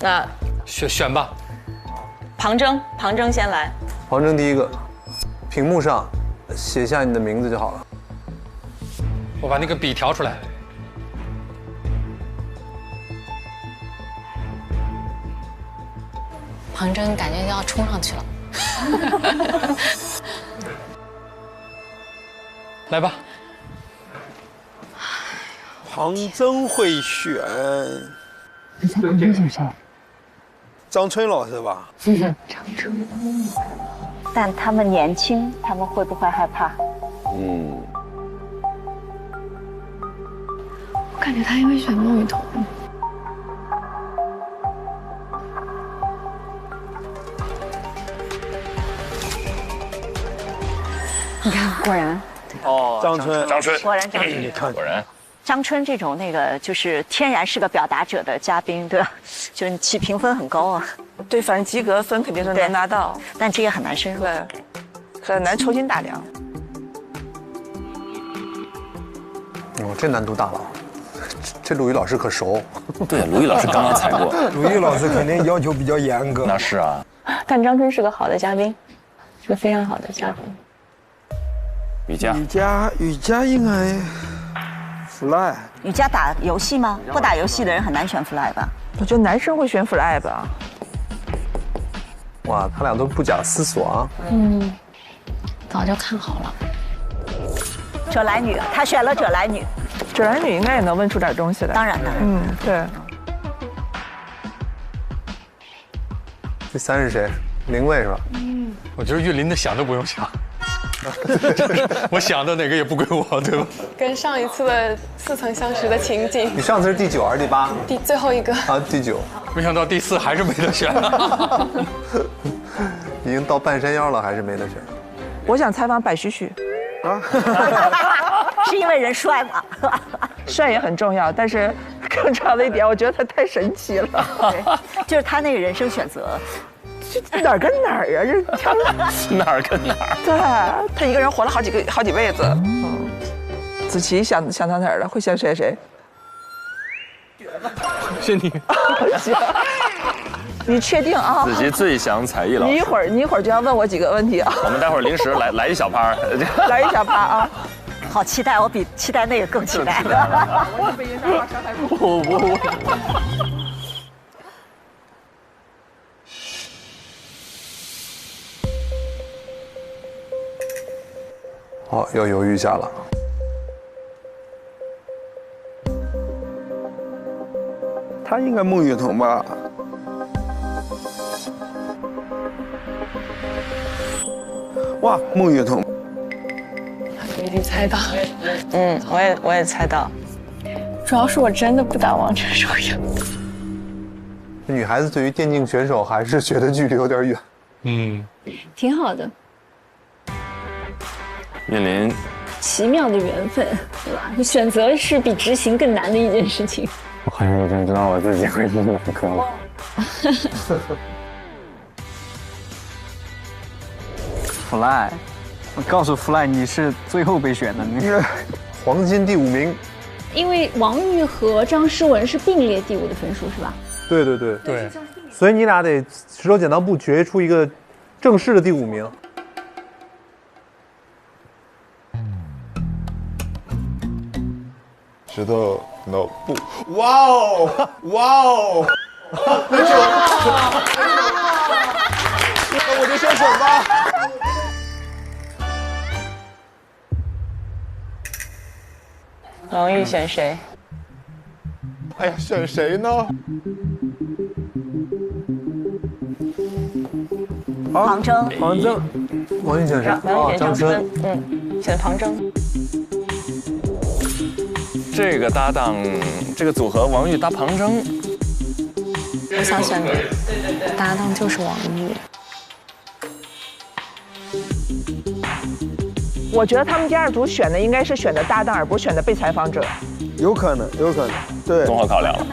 那选吧。庞征先来。黄征第一个，屏幕上写下你的名字就好了。我把那个笔调出来。庞征感觉要冲上去了。来吧。庞征会选庞征选谁？张春老师吧？张春。但他们年轻，他们会不会害怕？我感觉他应该选孟雨桐。你看，果然，哦，张春，果然张春，你看，果然。张春这种就是天然是个表达者的嘉宾，对吧？就是你起评分很高啊。对，反正及格分肯定是能拿到，但这也很难深入，对，很难抽筋大梁。哦，这难度大了，这鲁豫老师可熟。对，鲁豫老师刚刚猜过。鲁豫老师肯定要求比较严格。那是啊。但张春是个好的嘉宾，是个非常好的嘉宾。雨佳应该 fly。雨佳打游戏吗？不打游戏的人很难选 fly 吧？我觉得男生会选 fly 吧。哇，他俩都不假思索啊。早就看好了。者来女，他选了者来女。者来女应该也能问出点东西来。当然了。对。第三是谁？林蔚是吧？我觉得玉林的想都不用想。我想的哪个也不归我，对吧？跟上一次的似曾相识的情景。你上次是第9还是第8？最后一个啊，第9。没想到第4还是没得选。已经到半山腰了，还是没得选。我想采访白须须。啊？是因为人帅吗？帅也很重要，但是更重要的一点，我觉得他太神奇了。就是他那个人生选择。哪儿跟哪儿啊？哪儿跟哪儿？对，他一个人活了好几辈子。子琪想到哪儿了？会选谁？选你。行，你确定啊？子琪最想才艺老师。你一会儿就要问我几个问题啊。我们待会儿临时来一小趴。来一小趴啊！好期待，我比期待那个更期待。我是被人杀伤害不。好，要犹豫一下了。他应该孟雨桐吧？哇，孟雨桐。我已经猜到。我也猜到。主要是我真的不打王者荣耀。女孩子对于电竞选手还是觉得距离有点远。挺好的。面临奇妙的缘分，对吧？选择是比执行更难的一件事情。我好像已经知道我自己会是哪个了。Fly， 我告诉 Fly 你是最后被选的，你黄金第5名。因为王玉和张诗雯是并列第5的分数，是吧？对。所以你俩得石头剪刀布决出一个正式的第5名。石头剪刀布，哇哦！那我就先选吧。王玉选谁？哎呀，选谁呢？庞征。王玉选谁？张春。选庞征。这个搭档，这个组合，王玉搭庞征。我想选的搭档就是王玉。我觉得他们第2组选的应该是选的搭档，而不是选的被采访者。有可能，对。综合考量了，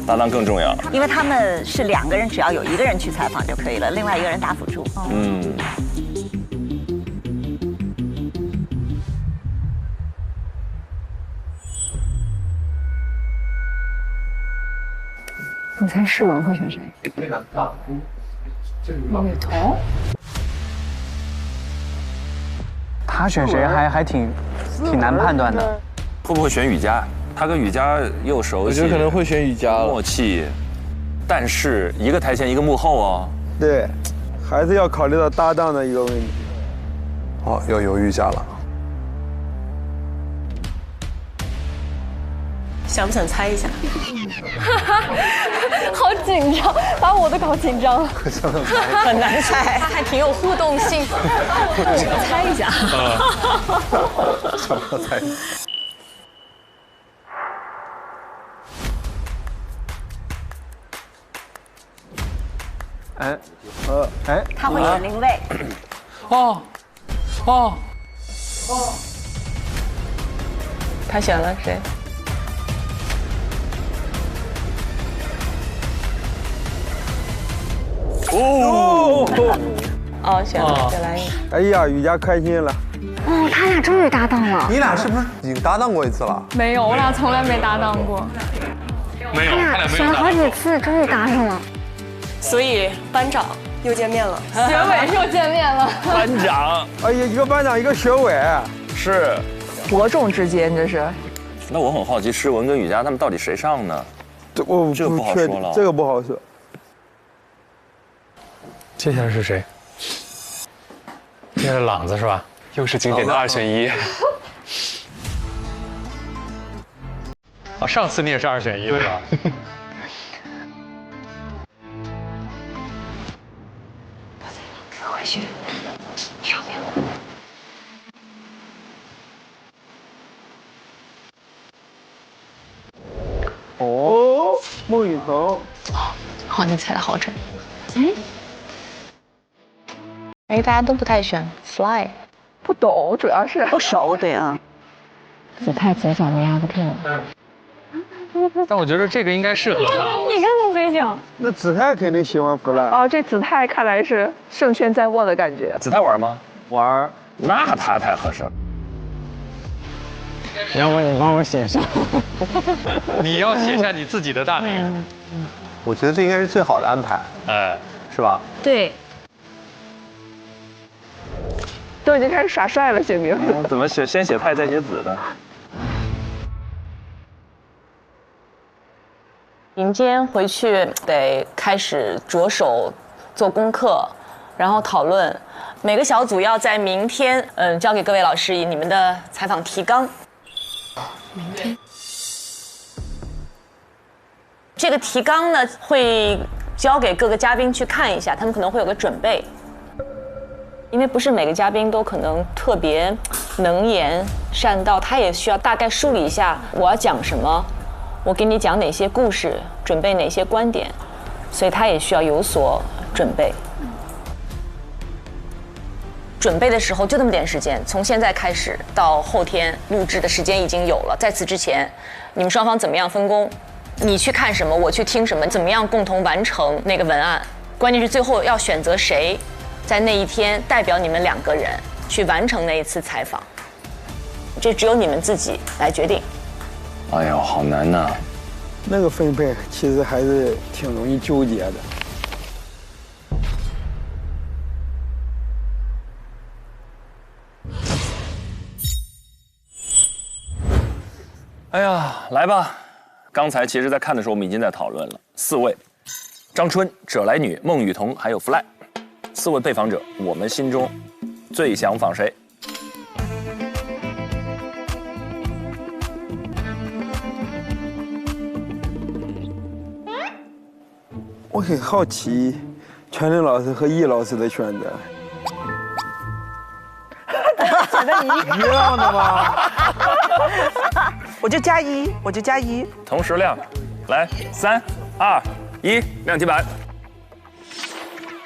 搭档更重要。因为他们是2个人，只要有1个人去采访就可以了，另外1个人打辅助。你猜世文会选谁？孟雨桐。他选谁还挺难判断的。会不会选雨佳？他跟雨佳又熟悉，我觉得可能会选雨佳了。默契，但是一个台前一个幕后哦。对，还是要考虑到搭档的一个问题。好，要犹豫一下了。想不想猜一下？好紧张，把我都搞紧张了。很难猜，他还挺有互动性。猜一下。想不猜。他会选林蔚。哦，他选了谁？哦，选了雪兰莺。哎呀，雨佳开心了。哦，他俩终于搭档了。你俩是不是已经搭档过一次了？没有，我俩从来没搭档过。没有，他俩没选了好几次，终于搭上了。所以班长又见面了，学委又见面了。班长，哎呀，一个班长，一个学委。是。伯仲之间这是。那我很好奇，诗文跟雨佳他们到底谁上呢？这不好说了，这个不好说。接下来是谁？接下来朗子是吧？又是经典的2选1。哦，上次你也是2选1对吧？回去上面。哦，孟雨桐。好，你猜的好准。哎，大家都不太选 Fly， 不懂，主要是不熟，对啊。子泰嘴角都压不住。但我觉得这个应该适合他。你看我跟你讲，那子泰肯定喜欢弗莱。哦，这子泰看来是胜券在握的感觉。子泰玩吗？玩。那他太合适了。要不你帮我写上。你要写下你自己的大名。我觉得这应该是最好的安排，哎，是吧？对。都已经开始耍帅了，写名。怎么先写泰再写子的？明天回去得开始着手做功课，然后讨论。每个小组要在明天，交给各位老师以你们的采访提纲。明天。这个提纲呢，会交给各个嘉宾去看一下，他们可能会有个准备。因为不是每个嘉宾都可能特别能言善道，他也需要大概梳理一下我要讲什么，我给你讲哪些故事，准备哪些观点，所以他也需要有所准备。准备的时候就那么点时间，从现在开始到后天录制的时间已经有了。在此之前，你们双方怎么样分工？你去看什么，我去听什么，怎么样共同完成那个文案？关键是最后要选择谁在那一天代表你们2个人去完成那一次采访，这只有你们自己来决定。哎呦，好难呐！那个分配其实还是挺容易纠结的。哎呀，来吧！刚才其实，在看的时候，我们已经在讨论了4位：张春、者来女、孟雨桐，还有 Fly。4位被访者，我们心中最想访谁？我很好奇，全林老师和易老师的选择。觉得你一样的吗？我就加1。同时亮，来，3、2、1，亮题板。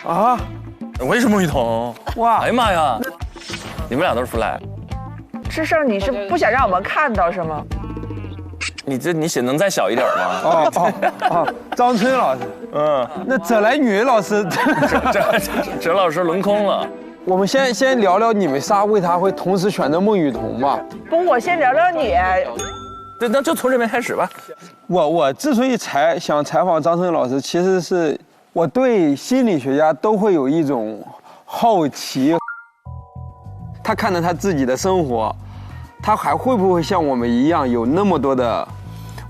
啊？为什么雨桐？哇！哎呀妈呀！你们俩都是 Fly。志胜，你是不想让我们看到是吗？你写能再小一点吗？张春老师，那者来女老师，哲老师轮空了。我们先聊聊你们仨为啥会同时选择孟雨桐吧。不，我先聊聊你。对，那就从这边开始吧。我之所以想采访张春老师，其实是我对心理学家都会有一种好奇。他看着他自己的生活，他还会不会像我们一样有那么多的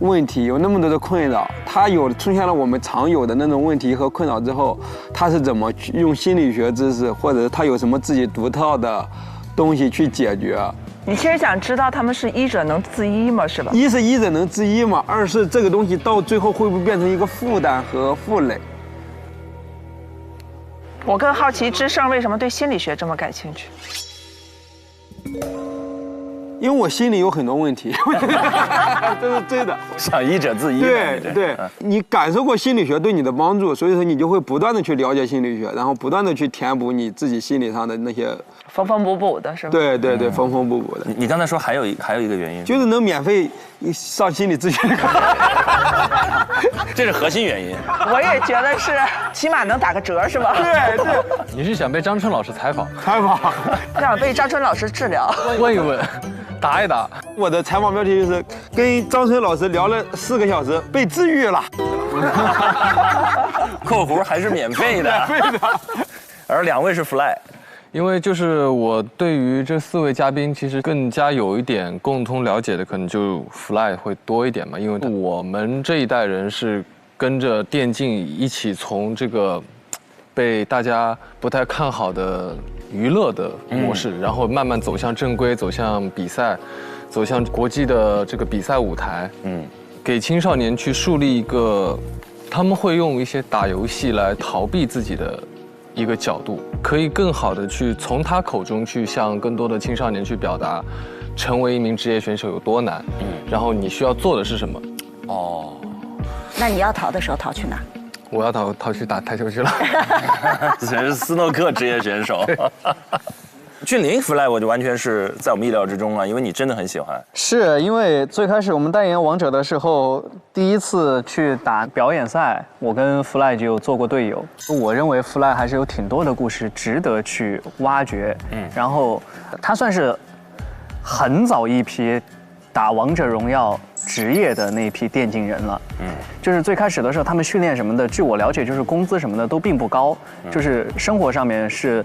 问题，有那么多的困扰？他出现了我们常有的那种问题和困扰之后，他是怎么去用心理学知识，或者是他有什么自己独特的东西去解决？你其实想知道他们是医者能自医吗？是吧？一是医者能自医嘛，二是这个东西到最后会不会变成一个负担和负累？我更好奇智胜为什么对心理学这么感兴趣。因为我心里有很多问题，这是真的。想医者自医。对，你感受过心理学对你的帮助，所以说你就会不断的去了解心理学，然后不断的去填补你自己心理上的那些缝缝补补的是吧？对，缝缝补补的。你刚才说还有一个原因，就是能免费上心理咨询课，这是核心原因。我也觉得是，起码能打个折是吧？对。你是想被张春老师采访？想被张春老师治疗？问一问，打一打。我的采访标题就是跟张春老师聊了4个小时，被治愈了。括弧还是免费的。而2位是 Fly。因为就是我对于这4位嘉宾，其实更加有一点共同了解的，可能就 Fly 会多一点嘛。因为我们这一代人是跟着电竞一起从这个被大家不太看好的娱乐的模式，然后慢慢走向正规，走向比赛，走向国际的这个比赛舞台。给青少年去树立一个，他们会用一些打游戏来逃避自己的一个角度，可以更好的去从他口中去向更多的青少年去表达，成为一名职业选手有多难，然后你需要做的是什么。那你要逃的时候逃去哪？我要逃去打台球去了。这是斯诺克职业选手。俊霖 Fly 我就完全是在我们意料之中了，因为你真的很喜欢。是因为最开始我们代言王者的时候，第一次去打表演赛，我跟 Fly 就有做过队友。我认为 Fly 还是有挺多的故事值得去挖掘。然后他算是很早一批打王者荣耀职业的那批电竞人了。就是最开始的时候，他们训练什么的，据我了解，就是工资什么的都并不高，就是生活上面是。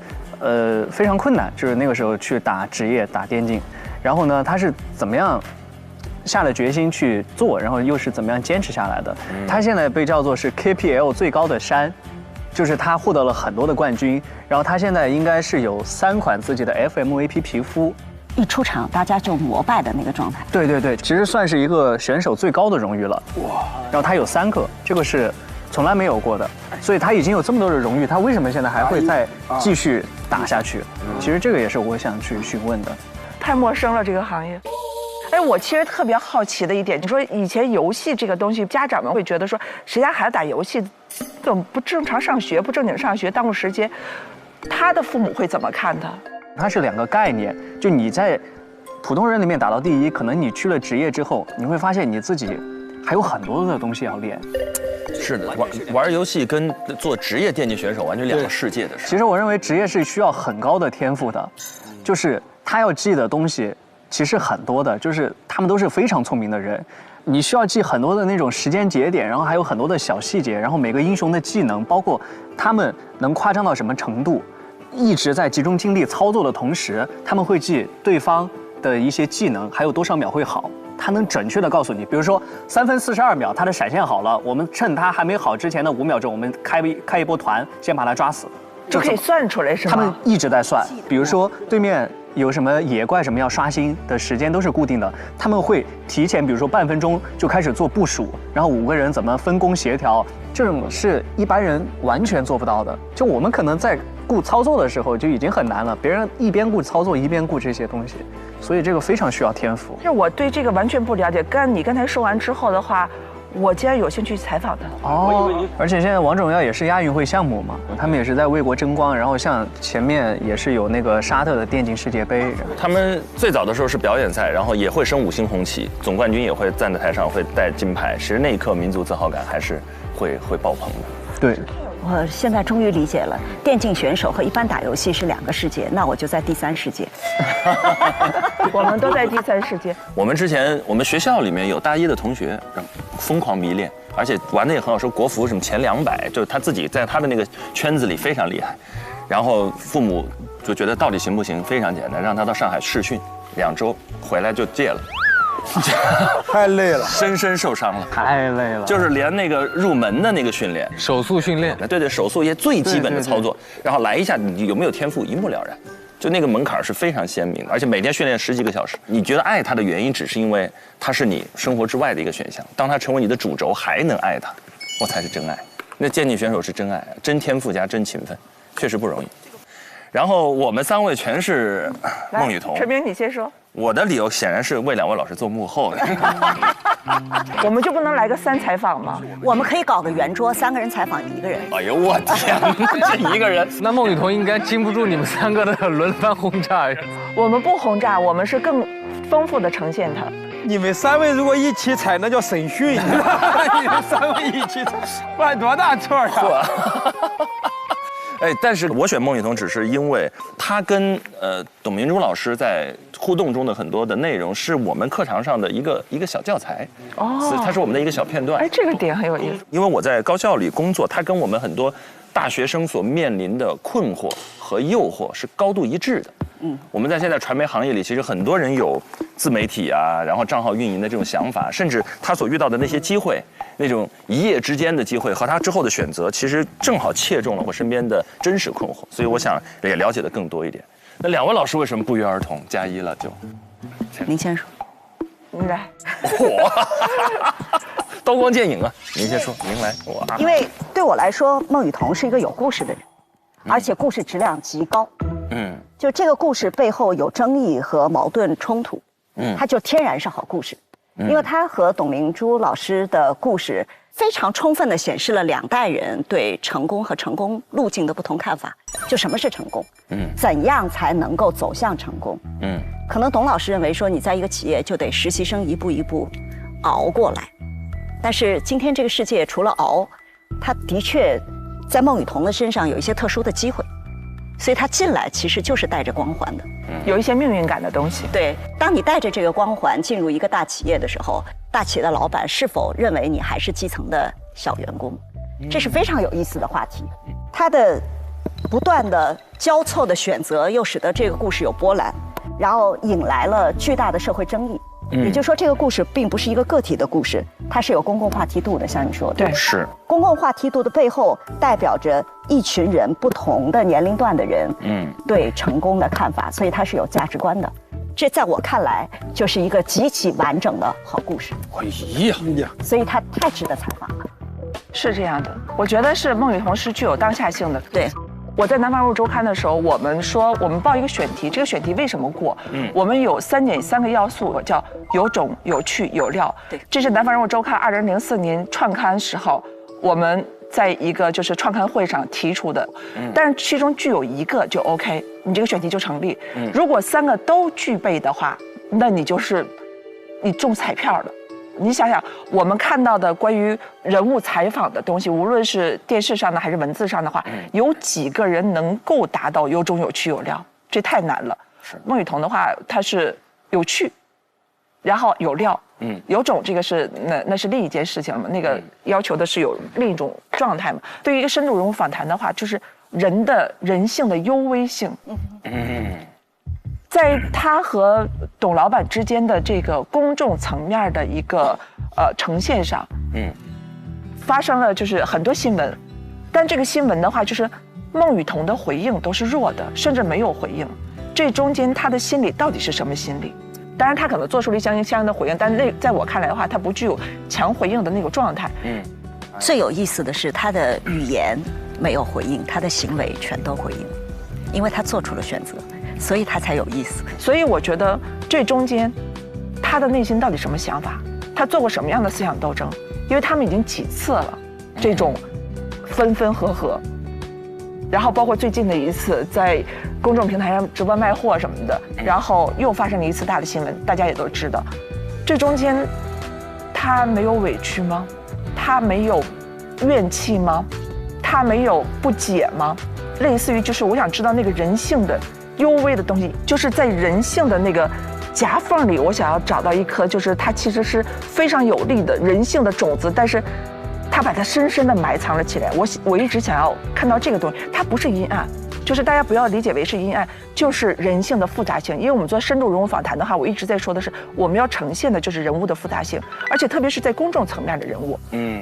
非常困难，就是那个时候去打职业打电竞，然后呢，他是怎么样下了决心去做，然后又是怎么样坚持下来的？他现在被叫做是 KPL 最高的山，就是他获得了很多的冠军，然后他现在应该是有3款自己的 FMVP 皮肤，一出场大家就膜拜的那个状态。对，其实算是一个选手最高的荣誉了。哇！然后他有3个，这个是从来没有过的，所以他已经有这么多的荣誉，他为什么现在还会再继续打下去？其实这个也是我想去询问的。太陌生了这个行业。哎，我其实特别好奇的一点，你说以前游戏这个东西，家长们会觉得说，谁家孩子打游戏，怎么不正常上学，不正经上学，耽误时间？他的父母会怎么看他？它是2个概念，就你在普通人里面打到第一，可能你去了职业之后，你会发现你自己还有很多的东西要练。是的，玩游戏跟做职业电竞选手完全2个世界的事。其实我认为职业是需要很高的天赋的，就是他要记的东西其实很多的，就是他们都是非常聪明的人，你需要记很多的那种时间节点，然后还有很多的小细节，然后每个英雄的技能，包括他们能夸张到什么程度，一直在集中精力操作的同时，他们会记对方的一些技能还有多少秒会好。他能准确的告诉你，比如说3分42秒，他的闪现好了，我们趁他还没好之前的5秒钟，我们开一波团，先把他抓死，就可以算出来是吗？他们一直在算，比如说对面有什么野怪什么要刷新的时间都是固定的，他们会提前，比如说半分钟就开始做部署，然后5个人怎么分工协调，这种是一般人完全做不到的。就我们可能在顾操作的时候就已经很难了，别人一边顾操作一边顾这些东西。所以这个非常需要天赋。是我对这个完全不了解，你刚才说完之后的话，我竟然有兴趣采访他。哦，而且现在王者荣耀也是亚运会项目嘛，他们也是在为国争光。然后像前面也是有那个沙特的电竞世界杯。他们最早的时候是表演赛，然后也会升5星红旗，总冠军也会站在台上会带金牌。其实那一刻民族自豪感还是会爆棚的。对，我现在终于理解了，电竞选手和一般打游戏是2个世界，那我就在第3世界。我们都在第3世界。我们之前我们学校里面有大一的同学疯狂迷恋，而且玩的也很好，说国服什么前200，就是他自己在他的那个圈子里非常厉害。然后父母就觉得到底行不行，非常简单，让他到上海试训2周，回来就戒了。太累了，深深受伤了，太累了，就是连那个入门的那个训练，手速训练，对，手速也最基本的操作，然后来一下，你有没有天赋一目了然，就那个门槛是非常鲜明的，而且每天训练10几个小时。你觉得爱他的原因，只是因为他是你生活之外的一个选项，当他成为你的主轴，还能爱他，我才是真爱。那电竞选手是真爱，真天赋加真勤奋，确实不容易。然后我们3位全是孟雨桐，陈明你先说。我的理由显然是为2位老师做幕后的。我们就不能来个3采访吗？我们可以搞个圆桌，3个人采访1个人。哎呦我天，这1个人，那孟雨桐应该经不住你们3个的轮番轰炸。我们不轰炸，我们是更丰富的呈现它。你们3位如果一起踩，那叫审讯。你们3位一起踩，犯多大错啊！哎，但是我选孟雨桐只是因为她跟董明珠老师在互动中的很多的内容是我们课堂上的一个小教材哦，它是我们的一个小片段。哎，这个点很有意思。因为我在高校里工作，它跟我们很多大学生所面临的困惑和诱惑是高度一致的。我们在现在传媒行业里，其实很多人有自媒体啊，然后账号运营的这种想法，甚至他所遇到的那些机会，那种一夜之间的机会和他之后的选择，其实正好切中了我身边的真实困惑，所以我想也了解的更多一点。那2位老师为什么不约而同加1了？就您先说，你来。我刀光剑影啊，您先说，您来。我因为对我来说，孟雨桐是一个有故事的人，而且故事质量极高。就这个故事背后有争议和矛盾冲突，它就天然是好故事，因为它和董明珠老师的故事非常充分地显示了2代人对成功和成功路径的不同看法。就什么是成功？怎样才能够走向成功？可能董老师认为说，你在一个企业就得实习生一步一步熬过来，但是今天这个世界除了熬，它的确在孟雨桐的身上有一些特殊的机会。所以他进来其实就是带着光环的，有一些命运感的东西。对，当你带着这个光环进入一个大企业的时候，大企业的老板是否认为你还是基层的小员工，这是非常有意思的话题。他的不断的交错的选择，又使得这个故事有波澜，然后引来了巨大的社会争议。也就是说，这个故事并不是一个个体的故事，它是有公共话题度的，像你说的。对，是公共话题度的背后，代表着一群人不同的年龄段的人，对成功的看法，所以它是有价值观的。这在我看来，就是一个极其完整的好故事。哎呀，所以它太值得采访了。是这样的，我觉得是孟雨桐是具有当下性的。对。我在南方周刊的时候，我们说我们报一个选题，这个选题为什么过？我们有3个要素，叫有种、有趣、有料。对，这是南方周刊2004年创刊时候，我们在一个就是创刊会上提出的。但是其中具有1个就 OK， 你这个选题就成立。如果3个都具备的话，那你中彩票了。你想想，我们看到的关于人物采访的东西，无论是电视上的还是文字上的话，有几个人能够达到有种、有趣、有料？这太难了。是孟雨桐的话，它是有趣，然后有料。有种这个是那是另一件事情了嘛？那个要求的是有另一种状态嘛？对于一个深度人物访谈的话，就是人性的幽微性。在他和董老板之间的这个公众层面的一个呈现上，发生了就是很多新闻，但这个新闻的话，就是孟雨桐的回应都是弱的，甚至没有回应。这中间他的心理到底是什么心理？当然他可能做出了相应的回应，但在我看来的话，他不具有强回应的那个状态。最有意思的是他的语言没有回应，他的行为全都回应，因为他做出了选择。所以他才有意思。所以我觉得这中间，他的内心到底什么想法？他做过什么样的思想斗争？因为他们已经几次了，这种分分合合，然后包括最近的一次在公众平台上直播卖货什么的，然后又发生了一次大的新闻，大家也都知道。这中间，他没有委屈吗？他没有怨气吗？他没有不解吗？类似于就是我想知道那个人性的幽微的东西，就是在人性的那个夹缝里，我想要找到一颗，就是它其实是非常有力的人性的种子，但是他把它深深的埋藏了起来。我一直想要看到这个东西，它不是阴暗。就是大家不要理解为是阴暗，就是人性的复杂性。因为我们做深度人物访谈的话，我一直在说的是我们要呈现的就是人物的复杂性，而且特别是在公众层面的人物，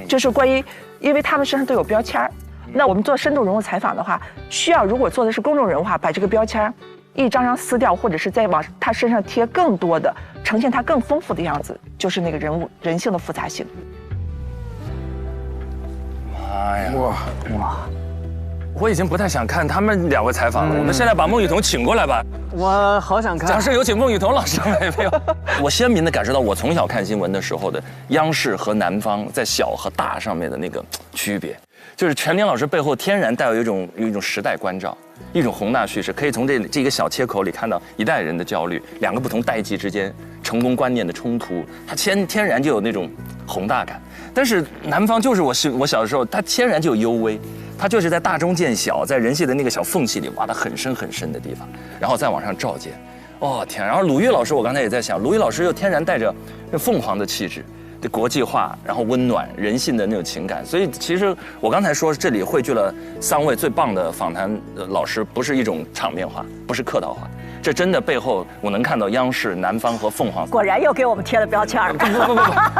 就是关于，因为他们身上都有标签儿。那我们做深度人物采访的话，需要如果做的是公众人物的话，把这个标签儿一张张撕掉，或者是再往他身上贴更多的，呈现他更丰富的样子，就是那个人物人性的复杂性。妈呀！哇！我已经不太想看他们2位采访了，我们现在把孟羽童请过来吧。我好想看。掌声有请孟羽童老师。没有，我鲜明地感受到我从小看新闻的时候的央视和南方在小和大上面的那个区别，就是全林老师背后天然带有一种时代关照，一种宏大叙事，可以从这个小切口里看到一代人的焦虑，2个不同代际之间成功观念的冲突，它天然就有那种宏大感。但是南方就是我小的时候，它天然就有幽微。它就是在大中见小，在人性的那个小缝隙里挖得很深很深的地方，然后再往上照见。哦天！然后鲁豫老师，我刚才也在想，鲁豫老师又天然带着凤凰的气质，对国际化，然后温暖人性的那种情感。所以其实我刚才说，这里汇聚了3位最棒的访谈老师，不是一种场面话，不是客套话。这真的背后，我能看到央视、南方和凤凰。果然又给我们贴了标签儿。不，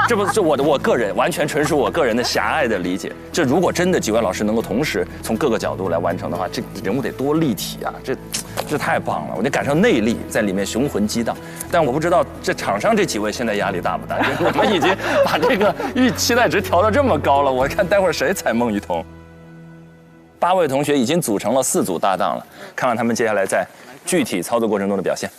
这不是我个人，完全纯属我个人的狭隘的理解。这如果真的几位老师能够同时从各个角度来完成的话，这人物得多立体啊！这太棒了，我就感受内力在里面雄浑激荡。但我不知道这场上这几位现在压力大不大？我们已经把这个期待值调到这么高了，我看待会儿谁踩孟羽童。8位同学已经组成了4组搭档了，看看他们接下来在具体操作过程中的表现。